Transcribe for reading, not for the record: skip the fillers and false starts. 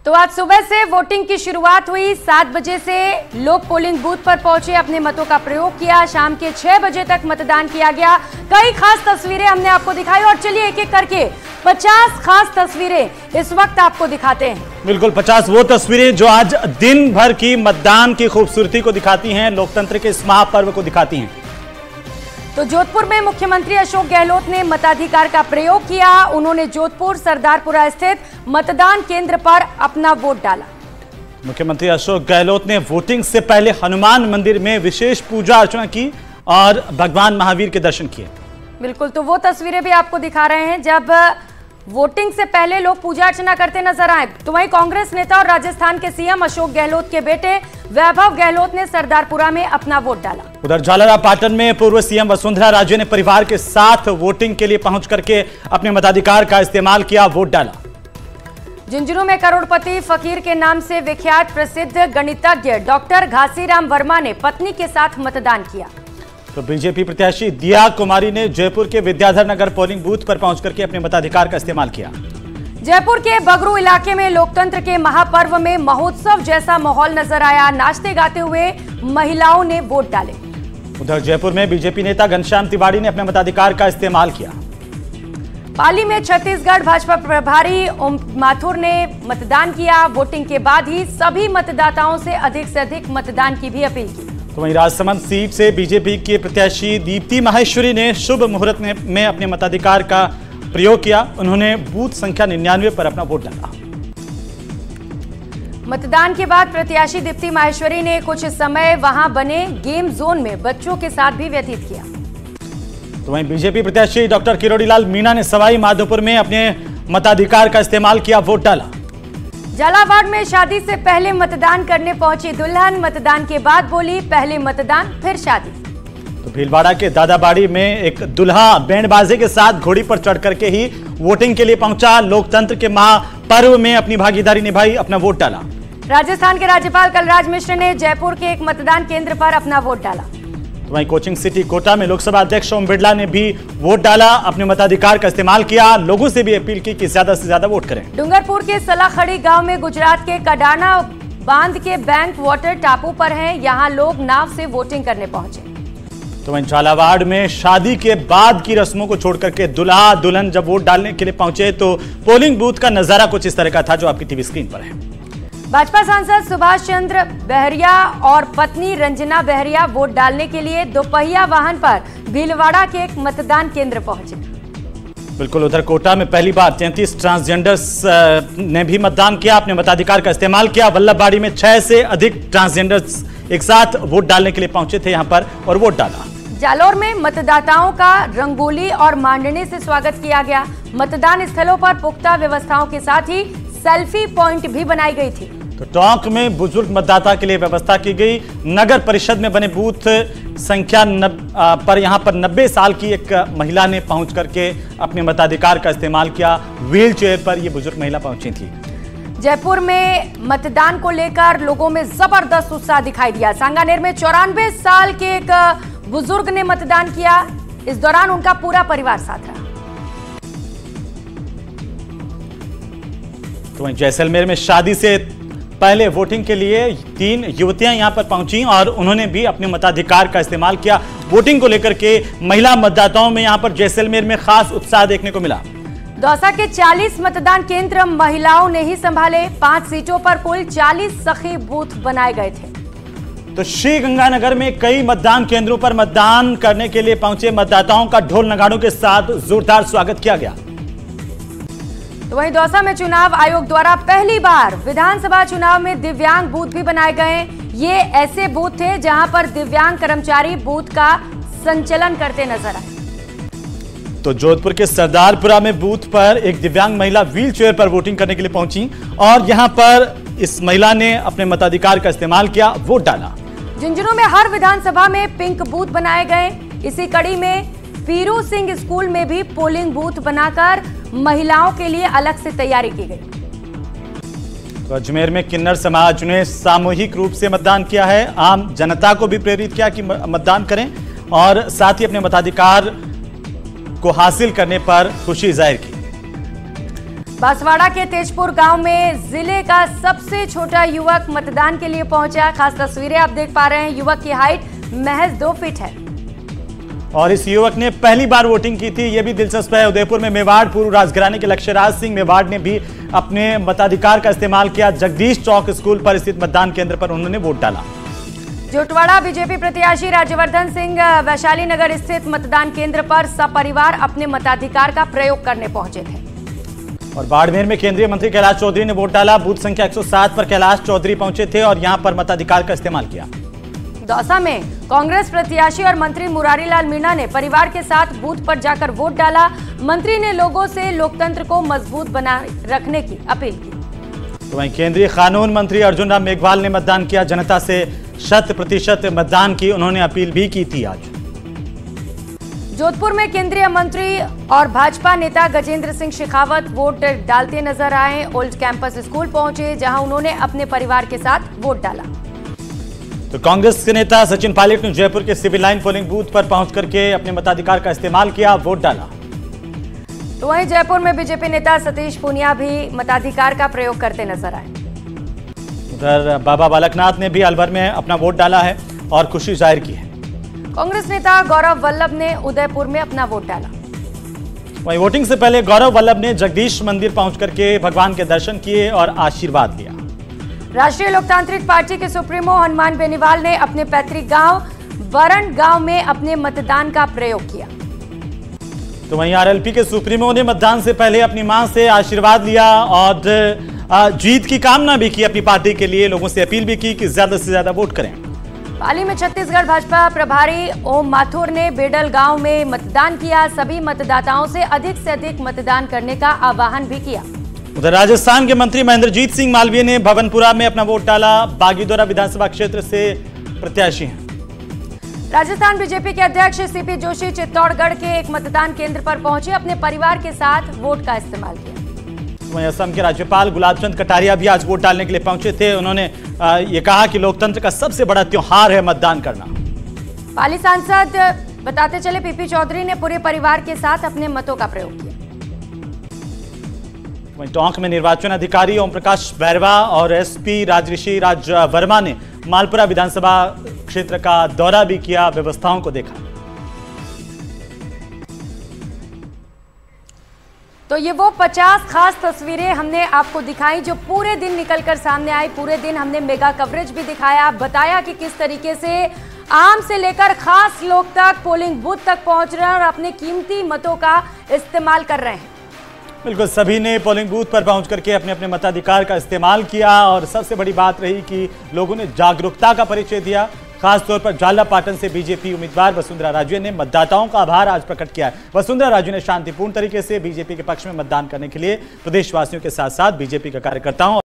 तो आज सुबह से वोटिंग की शुरुआत हुई। 7 बजे से लोग पोलिंग बूथ पर पहुंचे, अपने मतों का प्रयोग किया। शाम के 6 बजे तक मतदान किया गया। कई खास तस्वीरें हमने आपको दिखाई और चलिए एक एक करके 50 खास तस्वीरें इस वक्त आपको दिखाते हैं। बिल्कुल 50 वो तस्वीरें जो आज दिन भर की मतदान की खूबसूरती को दिखाती हैं, लोकतंत्र के इस महापर्व को दिखाती हैं। तो जोधपुर में मुख्यमंत्री अशोक गहलोत ने मताधिकार का प्रयोग किया। उन्होंने जोधपुर सरदारपुरा स्थित मतदान केंद्र पर अपना वोट डाला। मुख्यमंत्री अशोक गहलोत ने वोटिंग से पहले हनुमान मंदिर में विशेष पूजा अर्चना की और भगवान महावीर के दर्शन किए। बिल्कुल, तो वो तस्वीरें भी आपको दिखा रहे हैं जब वोटिंग से पहले लोग पूजा अर्चना करते नजर आए। तो वहीं कांग्रेस नेता और राजस्थान के सीएम अशोक गहलोत के बेटे वैभव गहलोत ने सरदारपुरा में अपना वोट डाला। उधर झालरापाटन में पूर्व सीएम वसुंधरा राजे ने परिवार के साथ वोटिंग के लिए पहुंच करके अपने मताधिकार का इस्तेमाल किया, वोट डाला। झुंझुनू में करोड़पति फकीर के नाम से विख्यात प्रसिद्ध गणितज्ञ डॉक्टर घासीराम वर्मा ने पत्नी के साथ मतदान किया। तो बीजेपी प्रत्याशी दिया कुमारी ने जयपुर के विद्याधर नगर पोलिंग बूथ पर पहुंच करके अपने मताधिकार का इस्तेमाल किया। जयपुर के बगरू इलाके में लोकतंत्र के महापर्व में महोत्सव जैसा माहौल नजर आया। नाचते गाते हुए महिलाओं ने वोट डाले। उधर जयपुर में बीजेपी नेता घनश्याम तिवारी ने अपने मताधिकार का इस्तेमाल किया। पाली में छत्तीसगढ़ भाजपा प्रभारी ओम माथुर ने मतदान किया। वोटिंग के बाद ही सभी मतदाताओं से अधिक मतदान की भी अपील की। तो वहीं राजसमंद सीट से बीजेपी के प्रत्याशी दीप्ति माहेश्वरी ने शुभ मुहूर्त में अपने मताधिकार का प्रयोग किया। उन्होंने बूथ संख्या 99 पर अपना वोट डाला। मतदान के बाद प्रत्याशी दीप्ति माहेश्वरी ने कुछ समय वहां बने गेम जोन में बच्चों के साथ भी व्यतीत किया। तो वहीं बीजेपी प्रत्याशी डॉक्टर किरोड़ीलाल मीणा ने सवाई माधोपुर में अपने मताधिकार का इस्तेमाल किया, वोट डाला। झालावाड़ में शादी से पहले मतदान करने पहुंची दुल्हन मतदान के बाद बोली, पहले मतदान फिर शादी। तो भीलवाड़ा के दादाबाड़ी में एक दुल्हा बैंड बाजे के साथ घोड़ी पर चढ़ करके ही वोटिंग के लिए पहुंचा। लोकतंत्र के महापर्व में अपनी भागीदारी निभाई, अपना वोट डाला। राजस्थान के राज्यपाल कलराज मिश्र ने जयपुर के एक मतदान केंद्र पर अपना वोट डाला। तो वहीं कोचिंग सिटी कोटा में लोकसभा अध्यक्ष ओम बिरला ने भी वोट डाला, अपने मताधिकार का इस्तेमाल किया। लोगों से भी अपील की कि ज्यादा से ज्यादा वोट करें। डूंगरपुर के सलाखड़ी गांव में गुजरात के कडाना बांध के बैंक वाटर टापू पर हैं। यहां लोग नाव से वोटिंग करने पहुंचे। तो वहीं झालावाड़ में शादी के बाद की रस्मों को छोड़ करके दुल्हा दुल्हन जब वोट डालने के लिए पहुंचे तो पोलिंग बूथ का नजारा कुछ इस तरह का था जो आपकी टीवी स्क्रीन पर है। भाजपा सांसद सुभाष चंद्र बहरिया और पत्नी रंजना बहरिया वोट डालने के लिए दोपहिया वाहन पर भीलवाड़ा के एक मतदान केंद्र पहुंचे। बिल्कुल, उधर कोटा में पहली बार 33 ट्रांसजेंडर्स ने भी मतदान किया, अपने मताधिकार का इस्तेमाल किया। वल्लभबाड़ी में 6 से अधिक ट्रांसजेंडर्स एक साथ वोट डालने के लिए पहुंचे थे यहां पर और वोट डाला। जालौर में मतदाताओं का रंगोली और मांडने से स्वागत किया गया। मतदान स्थलों पर पुख्ता व्यवस्थाओं के साथ ही सेल्फी पॉइंट भी बनाई गई थी। तो टोंक में बुजुर्ग मतदाता के लिए व्यवस्था की गई। नगर परिषद में बने बूथ संख्या पर यहां पर 90 साल की एक महिला ने पहुंच करके अपने मताधिकार का इस्तेमाल किया। व्हील चेयर पर यह बुजुर्ग महिला पहुंची थी। जयपुर में मतदान को लेकर लोगों में जबरदस्त उत्साह दिखाई दिया। सांगानेर में 94 साल के एक बुजुर्ग ने मतदान किया। इस दौरान उनका पूरा परिवार साथ रहा। तो वहीं जैसलमेर में शादी से पहले वोटिंग के लिए 3 युवतियां यहां पर पहुंची और उन्होंने भी अपने मताधिकार का इस्तेमाल किया। वोटिंग को लेकर के महिला मतदाताओं में यहां पर जैसलमेर में खास उत्साह देखने को मिला। दौसा के 40 मतदान केंद्र महिलाओं ने ही संभाले। 5 सीटों पर कुल 40 सखी बूथ बनाए गए थे। तो श्री गंगानगर में कई मतदान केंद्रों पर मतदान करने के लिए पहुंचे मतदाताओं का ढोल नगाड़ों के साथ जोरदार स्वागत किया गया। तो वहीं दौसा में चुनाव आयोग द्वारा पहली बार विधानसभा चुनाव में दिव्यांग बूथ भी बनाए गए। ये ऐसे बूथ थे जहां पर दिव्यांग कर्मचारी बूथ का संचालन करते नजर आए। तो जोधपुर के सरदारपुरा में बूथ पर एक दिव्यांग महिला व्हील चेयर पर वोटिंग करने के लिए पहुंची और यहां पर इस महिला ने अपने मताधिकार का इस्तेमाल किया, वोट डाला। झुंझुनू में हर विधानसभा में पिंक बूथ बनाए गए। इसी कड़ी में पीरू सिंह स्कूल में भी पोलिंग बूथ बनाकर महिलाओं के लिए अलग से तैयारी की गई। तो अजमेर में किन्नर समाज ने सामूहिक रूप से मतदान किया है। आम जनता को भी प्रेरित किया कि मतदान करें और साथ ही अपने मताधिकार को हासिल करने पर खुशी जाहिर की। बांसवाड़ा के तेजपुर गांव में जिले का सबसे छोटा युवक मतदान के लिए पहुंचा। खास तस्वीरें आप देख पा रहे हैं। युवक की हाइट महज 2 फीट है और इस युवक ने पहली बार वोटिंग की थी। यह भी दिलचस्प है। उदयपुर में मेवाड़ पूर्व राजघराने के लक्ष्यराज सिंह मेवाड़ ने भी अपने मताधिकार का इस्तेमाल किया। जगदीश चौक स्कूल पर स्थित मतदान केंद्र पर उन्होंने वोट डाला। जोटवाड़ा बीजेपी प्रत्याशी राज्यवर्धन सिंह वैशाली नगर स्थित मतदान केंद्र पर सपरिवार अपने मताधिकार का प्रयोग करने पहुंचे थे। और बाड़मेर में केंद्रीय मंत्री कैलाश चौधरी ने वोट डाला। बूथ संख्या 107 पर कैलाश चौधरी पहुंचे थे और यहां पर मताधिकार का इस्तेमाल किया। दौसा में कांग्रेस प्रत्याशी और मंत्री मुरारीलाल मीणा ने परिवार के साथ बूथ पर जाकर वोट डाला। मंत्री ने लोगों से लोकतंत्र को मजबूत बनाए रखने की अपील की। तो वहीं केंद्रीय कानून मंत्री अर्जुन राम मेघवाल ने मतदान किया। जनता से 100% मतदान की उन्होंने अपील भी की थी। आज जोधपुर में केंद्रीय मंत्री और भाजपा नेता गजेंद्र सिंह शेखावत वोट डालते नजर आए। ओल्ड कैंपस स्कूल पहुंचे जहां उन्होंने अपने परिवार के साथ वोट डाला। तो कांग्रेस के नेता सचिन पायलट ने जयपुर के सिविल लाइन पोलिंग बूथ पर पहुंच करके अपने मताधिकार का इस्तेमाल किया, वोट डाला। तो वहीं जयपुर में बीजेपी नेता सतीश पूनिया भी मताधिकार का प्रयोग करते नजर आए। उधर बाबा बालकनाथ ने भी अलवर में अपना वोट डाला है और खुशी जाहिर की है। कांग्रेस नेता गौरव वल्लभ ने उदयपुर में अपना वोट डाला। वहीं वोटिंग से पहले गौरव वल्लभ ने जगदीश मंदिर पहुंच करके भगवान के दर्शन किए और आशीर्वाद लिया। राष्ट्रीय लोकतांत्रिक पार्टी के सुप्रीमो हनुमान बेनीवाल ने अपने पैतृक गांव वरण गांव में अपने मतदान का प्रयोग किया। तो वहीं आरएलपी के सुप्रीमो ने मतदान से पहले अपनी मां से आशीर्वाद लिया और जीत की कामना भी की। अपनी पार्टी के लिए लोगों से अपील भी की कि ज्यादा से ज्यादा वोट करें। पाली में छत्तीसगढ़ भाजपा प्रभारी ओम माथुर ने बेडल गांव में मतदान किया। सभी मतदाताओं से अधिक मतदान करने का आह्वान भी किया। उधर राजस्थान के मंत्री महेंद्रजीत सिंह मालवीय ने भवनपुरा में अपना वोट डाला। बागीदोरा विधानसभा क्षेत्र से प्रत्याशी हैं। राजस्थान बीजेपी के अध्यक्ष सीपी जोशी चित्तौड़गढ़ के एक मतदान केंद्र पर पहुंचे। अपने परिवार के साथ वोट का इस्तेमाल किया। वहीं असम के राज्यपाल गुलाबचंद कटारिया भी आज वोट डालने के लिए पहुंचे थे। उन्होंने ये कहा कि लोकतंत्र का सबसे बड़ा त्योहार है मतदान करना। पाली सांसद बताते चले पीपी चौधरी ने पूरे परिवार के साथ अपने मतों का प्रयोग किया। वहीं टोंक में निर्वाचन अधिकारी ओम प्रकाश बैरवा और एसपी राजऋषि राज वर्मा ने मालपुरा विधानसभा क्षेत्र का दौरा भी किया, व्यवस्थाओं को देखा। तो ये वो 50 खास तस्वीरें हमने आपको दिखाई जो पूरे दिन निकलकर सामने आई। पूरे दिन हमने मेगा कवरेज भी दिखाया, बताया कि किस तरीके से आम से लेकर खास लोग तक पोलिंग बूथ तक पहुंच रहे हैं और अपने कीमती मतों का इस्तेमाल कर रहे हैं। बिल्कुल, सभी ने पोलिंग बूथ पर पहुंच करके अपने अपने मताधिकार का इस्तेमाल किया और सबसे बड़ी बात रही कि लोगों ने जागरूकता का परिचय दिया। खासतौर पर झालरापाटन से बीजेपी उम्मीदवार वसुंधरा राजे ने मतदाताओं का आभार आज प्रकट किया है। वसुंधरा राजे ने शांतिपूर्ण तरीके से बीजेपी के पक्ष में मतदान करने के लिए प्रदेशवासियों के साथ साथ बीजेपी के कार्यकर्ताओं